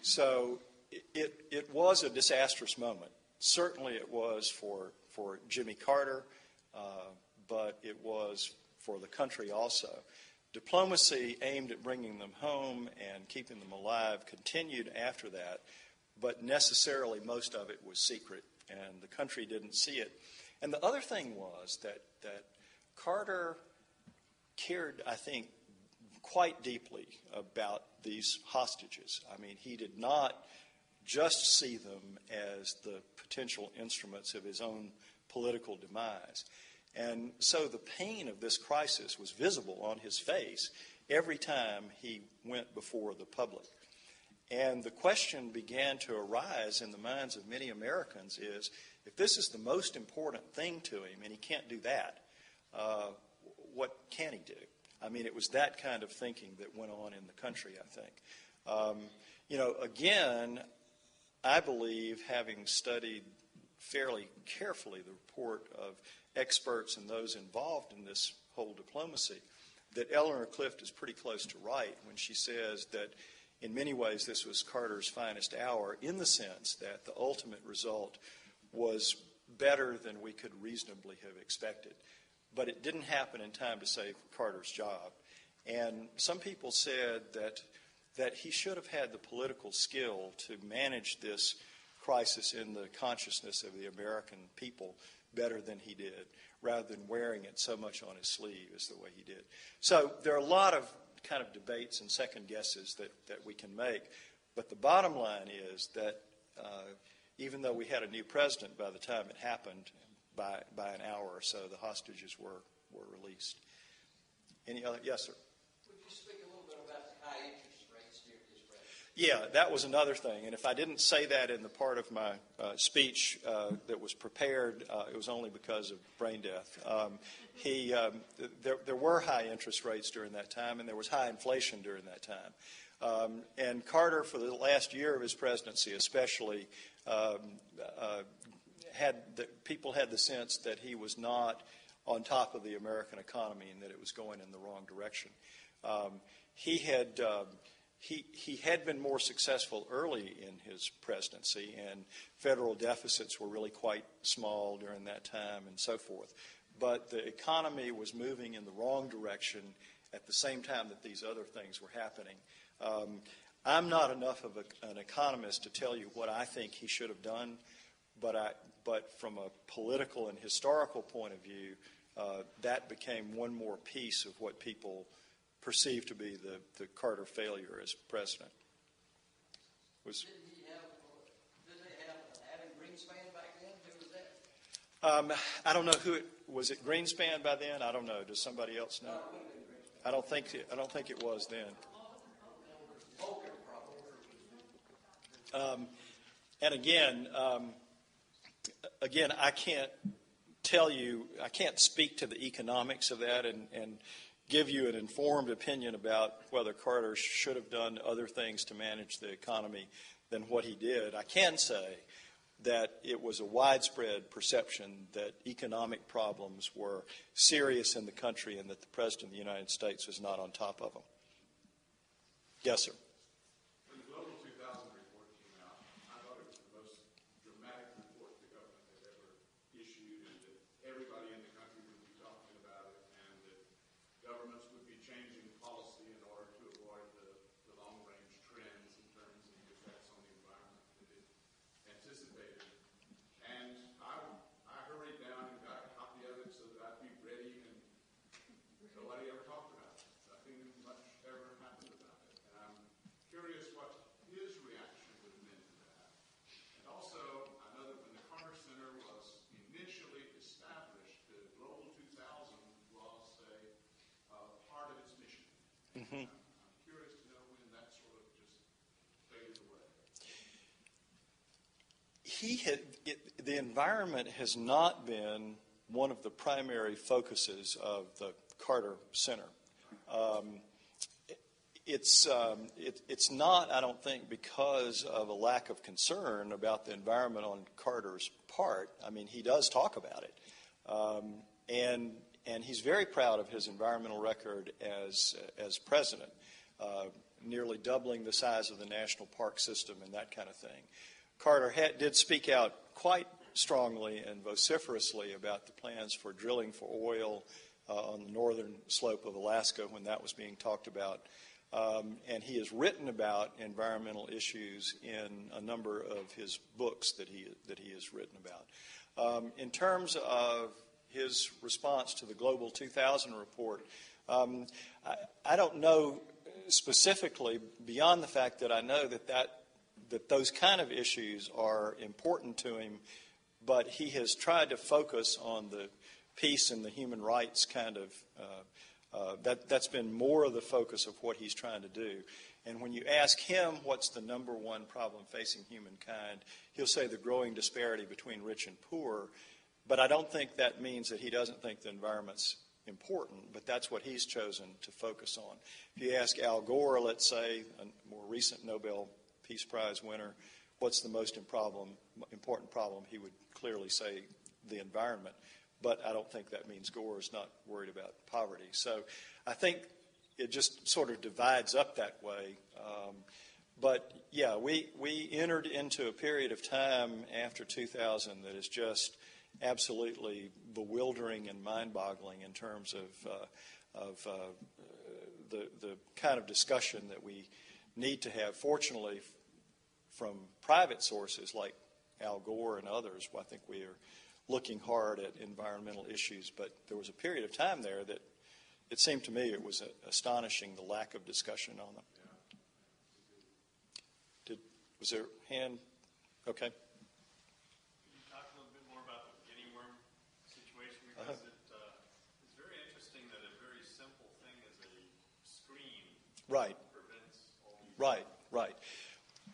So it was a disastrous moment. Certainly it was for Jimmy Carter, but it was for the country also. Diplomacy aimed at bringing them home and keeping them alive continued after that, but necessarily most of it was secret, and the country didn't see it. And the other thing was that Carter cared, I think, quite deeply about these hostages. I mean, he did not just see them as the potential instruments of his own political demise. And so the pain of this crisis was visible on his face every time he went before the public. And the question began to arise in the minds of many Americans is, if this is the most important thing to him and he can't do that, what can he do? I mean, it was that kind of thinking that went on in the country, I think. Again, I believe, having studied fairly carefully the report of experts and those involved in this whole diplomacy, that Eleanor Clift is pretty close to right when she says that in many ways this was Carter's finest hour, in the sense that the ultimate result was better than we could reasonably have expected. But it didn't happen in time to save Carter's job. And some people said that he should have had the political skill to manage this crisis in the consciousness of the American people better than he did, rather than wearing it so much on his sleeve as the way he did. So there are a lot of kind of debates and second guesses that we can make. But the bottom line is that even though we had a new president by the time it happened, by an hour or so, the hostages were released. Any other? Yes, sir. Would you speak a little bit about the high interest rates during his presidency? Yeah, that was another thing. And if I didn't say that in the part of my speech that was prepared, it was only because of brain death. There were high interest rates during that time, and there was high inflation during that time. And Carter, for the last year of his presidency especially, people had the sense that he was not on top of the American economy and that it was going in the wrong direction. He had been more successful early in his presidency, and federal deficits were really quite small during that time and so forth. But the economy was moving in the wrong direction at the same time that these other things were happening. I'm not enough of an economist to tell you what I think he should have done, but from a political and historical point of view, that became one more piece of what people perceived to be the Carter failure as president. Did they have Adam Greenspan back then? Who was that? I don't know who it was. It Greenspan by then? I don't know. Does somebody else know? I don't think it was then. And again, I can't tell you, I can't speak to the economics of that and give you an informed opinion about whether Carter should have done other things to manage the economy than what he did. I can say that it was a widespread perception that economic problems were serious in the country and that the President of the United States was not on top of them. Yes, sir. When the Global 2000 report came out, I thought it was the most dramatic report the government had ever issued, and that everybody in the country would be talking about it, and that governments would be changing policy in order to avoid the long-range trends in terms of the effects on the environment that it anticipated. And I hurried down and got a copy of it so that I'd be ready, and nobody ever talked about it. Nothing much ever happened about it. And I'm curious what his reaction would have been to that. And also, I know that when the Carter Center was initially established, the Global 2000 was a part of its mission. Mm-hmm. I'm curious to know when that sort of just faded away. The environment has not been one of the primary focuses of the Carter Center. It's not, I don't think, because of a lack of concern about the environment on Carter's part. I mean, he does talk about it. And he's very proud of his environmental record as president, nearly doubling the size of the national park system and that kind of thing. Carter did speak out quite strongly and vociferously about the plans for drilling for oil on the northern slope of Alaska when that was being talked about. And he has written about environmental issues in a number of his books that he has written about. In terms of his response to the Global 2000 report, I don't know specifically beyond the fact that I know that those kind of issues are important to him, but he has tried to focus on the peace and the human rights kind of, that's been more of the focus of what he's trying to do. And when you ask him what's the number one problem facing humankind, he'll say the growing disparity between rich and poor, but I don't think that means that he doesn't think the environment's important, but that's what he's chosen to focus on. If you ask Al Gore, let's say, a more recent Nobel Peace Prize winner, what's the most important problem, he would clearly say the environment. But I don't think that means Gore is not worried about poverty. So I think it just sort of divides up that way. But yeah, we entered into a period of time after 2000 that is just absolutely bewildering and mind-boggling in terms of the kind of discussion that we need to have. Fortunately, from private sources like Al Gore and others, I think we are looking hard at environmental issues. But there was a period of time there that it seemed to me it was astonishing the lack of discussion on them. Was there a hand? Okay. Can you talk a little bit more about the guinea worm situation? Because it's very interesting that a very simple thing as a screen prevents all these. Right.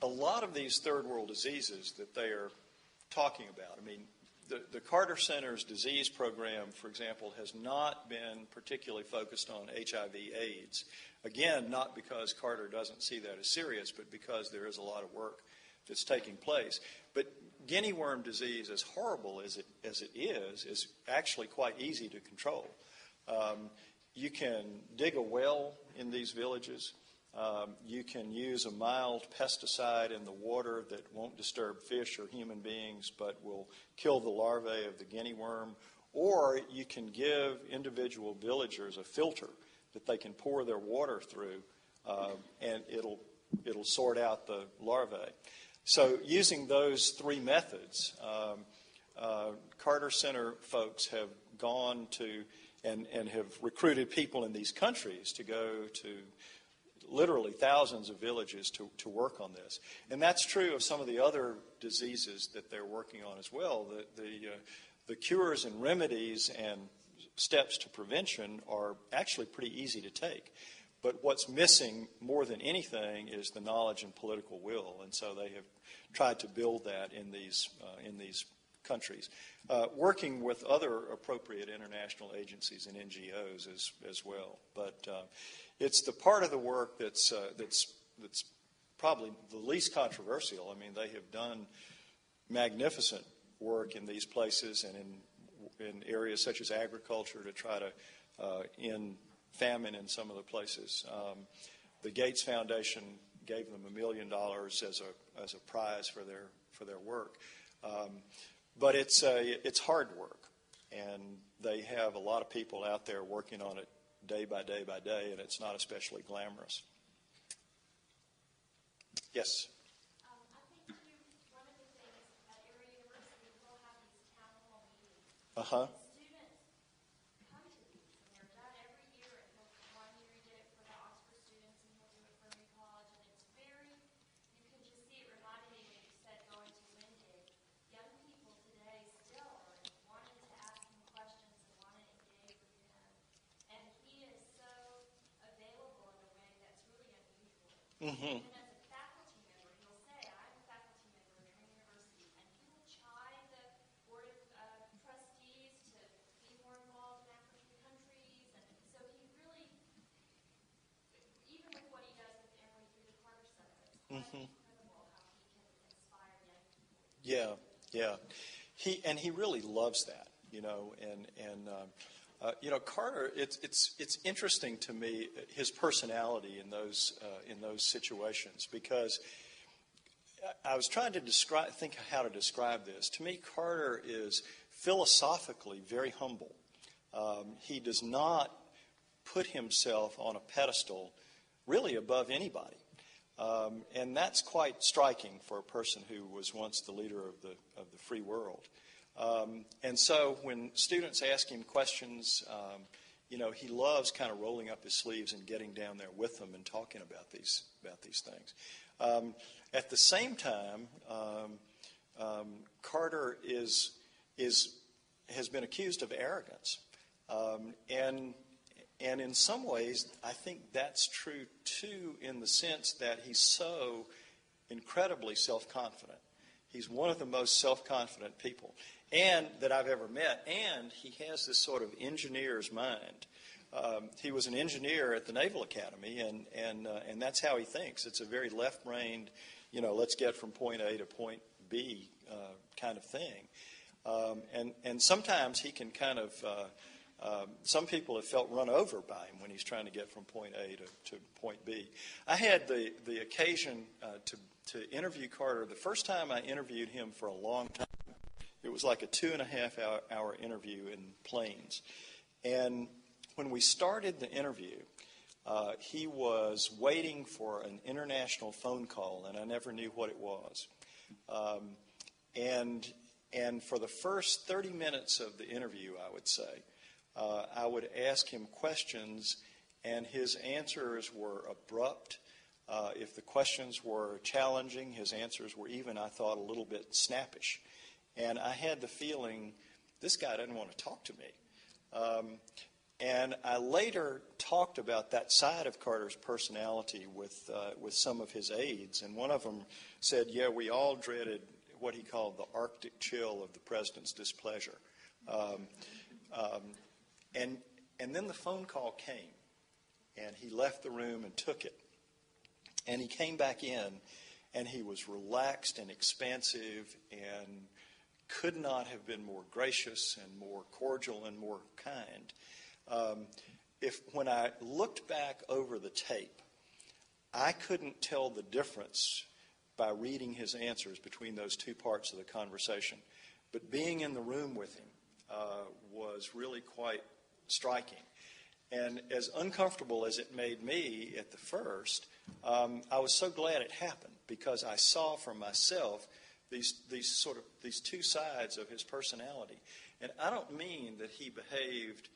A lot of these third world diseases that they are talking about, I mean, the Carter Center's disease program, for example, has not been particularly focused on HIV/AIDS. Again, not because Carter doesn't see that as serious, but because there is a lot of work that's taking place. But guinea worm disease, as horrible as it is actually quite easy to control. You can dig a well in these villages. You can use a mild pesticide in the water that won't disturb fish or human beings but will kill the larvae of the guinea worm. Or you can give individual villagers a filter that they can pour their water through, and it'll sort out the larvae. So using those three methods, Carter Center folks have gone to and have recruited people in these countries to go to literally thousands of villages to work on this. And that's true of some of the other diseases that they're working on as well. The cures and remedies and steps to prevention are actually pretty easy to take. But what's missing more than anything is the knowledge and political will. And so they have tried to build that in these countries, working with other appropriate international agencies and NGOs as well. But it's the part of the work that's probably the least controversial. I mean, they have done magnificent work in these places and in areas such as agriculture to try to end famine in some of the places. the Gates Foundation gave them $1 million as a prize for their work. But it's hard work, and they have a lot of people out there working on it day by day by day, and it's not especially glamorous. Yes? I think one of the things at Area University, we'll have these town hall meetings. Uh-huh. Students come to these, and they're done every year. And one year he did it for the Oxford students, and he'll do it for New College. And it's very, you can just see it reminded me when you said going to Windham. Young people today still are wanting to ask him questions and want to engage with him. And he is so available in a way that's really unusual. Mm-hmm. And as a faculty member, he'll say, I'm a faculty member at Iranian University, and he will chide the board of trustees to be more involved in African countries. And so he really, even with what he does with Emory through the Carter Center, it's quite incredible how he can inspire young people. Yeah. He really loves that, Carter. It's interesting to me, his personality in those situations, because I was trying to think how to describe this. To me, Carter is philosophically very humble. He does not put himself on a pedestal, really above anybody. And that's quite striking for a person who was once the leader of the free world. And so when students ask him questions, he loves kind of rolling up his sleeves and getting down there with them and talking about these things. At the same time, Carter has been accused of arrogance, and in some ways, I think that's true, too, in the sense that he's so incredibly self-confident. He's one of the most self-confident people that I've ever met, and he has this sort of engineer's mind. He was an engineer at the Naval Academy, and that's how he thinks. It's a very left-brained, let's get from point A to point B kind of thing. And sometimes he can kind of... some people have felt run over by him when he's trying to get from point A to point B. I had the occasion to interview Carter. The first time I interviewed him for a long time, it was like a 2.5-hour interview in planes. And when we started the interview, he was waiting for an international phone call, and I never knew what it was. And for the first 30 minutes of the interview, I would say, I would ask him questions, and his answers were abrupt. If the questions were challenging, his answers were even, I thought, a little bit snappish. And I had the feeling, this guy doesn't want to talk to me. And I later talked about that side of Carter's personality with some of his aides, and one of them said, yeah, we all dreaded what he called the Arctic chill of the president's displeasure. And then the phone call came, and he left the room and took it. And he came back in, and he was relaxed and expansive and could not have been more gracious and more cordial and more kind. When I looked back over the tape, I couldn't tell the difference by reading his answers between those two parts of the conversation. But being in the room with him was really quite striking. And as uncomfortable as it made me at the first, I was so glad it happened, because I saw for myself these two sides of his personality. And I don't mean that he behaved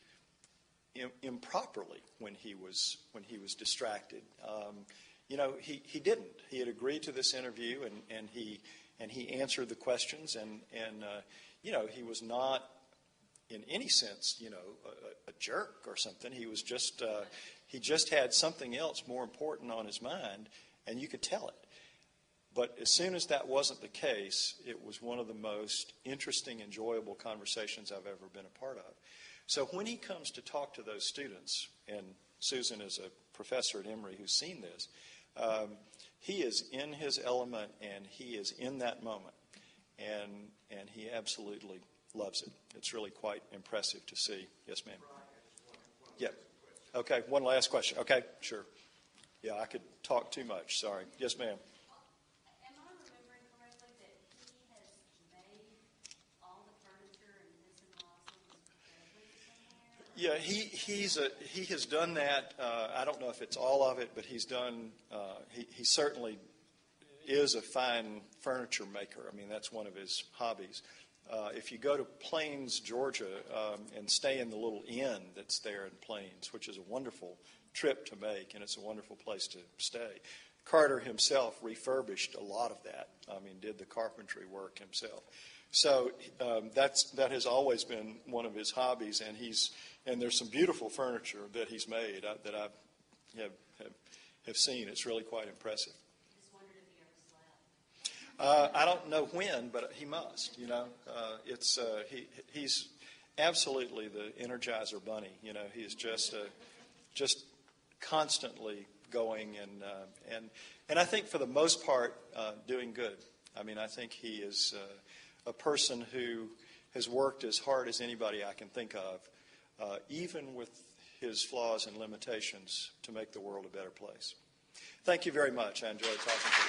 improperly when he was distracted. He didn't. He had agreed to this interview, and he answered the questions, and he was not in any sense, a jerk or something. He was he just had something else more important on his mind, and you could tell it. But as soon as that wasn't the case, it was one of the most interesting, enjoyable conversations I've ever been a part of. So when he comes to talk to those students, and Susan is a professor at Emory who's seen this, he is in his element, and he is in that moment, and he absolutely loves it. It's really quite impressive to see. Yes, ma'am. Yeah. Okay, one last question. Okay, sure. Yeah, I could talk too much. Sorry. Yes, ma'am. Am I remembering correctly that he has made all the furniture and his and somewhere? Yeah, he has done that. I don't know if it's all of it, but he's done. He certainly is a fine furniture maker. I mean, that's one of his hobbies. If you go to Plains, Georgia, and stay in the little inn that's there in Plains, which is a wonderful trip to make, and it's a wonderful place to stay. Carter himself refurbished a lot of that. I mean, did the carpentry work himself. So that has always been one of his hobbies, and there's some beautiful furniture that he's made that I have seen. It's really quite impressive. I just wondered if he ever slept. I don't know when, but he must. He's absolutely the Energizer Bunny. He is just constantly going and I think for the most part doing good. I mean, I think he is a person who has worked as hard as anybody I can think of, even with his flaws and limitations, to make the world a better place. Thank you very much. I enjoyed talking to you.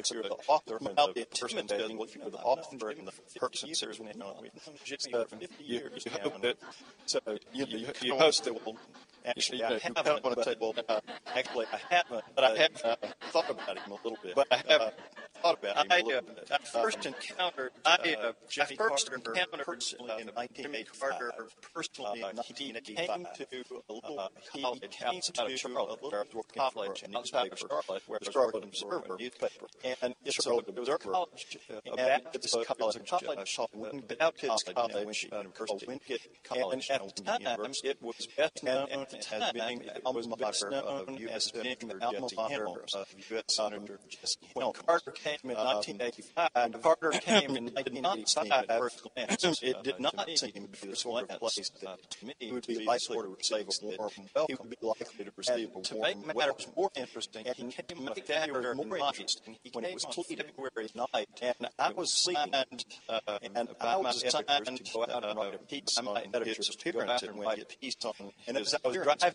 The author about the intimidating what the author and the purchasers when for 50 years. You hope that you host that will actually. I haven't want to say, well, actually I haven't, but I have thought about him a little bit. But I have thought about him a little bit. I first encountered Jeffy Carter personally in 1985. Personally in 1985, came to a little college outside of Charlotte, where I was working college outside of Charlotte, where the Charlotte Observer newspaper. And it was a college, a Baptist college called Baptist College, Wingate College. And at the time, it was best known as being the alma mater of U.S. Senator Jesse Helms of U.S. Senator Jesse Helms. When Carter came in 1985, Carter came in 1995 at first glance. It did not seem to be the sort of place that, to me, would be likely to receive a warm welcome. He would be likely to receive a warm welcome. To make matters more interesting, he came a factor more interesting when it was February night, and I was assigned to go out and write a piece on editor's appearance and write a piece on. And as I was driving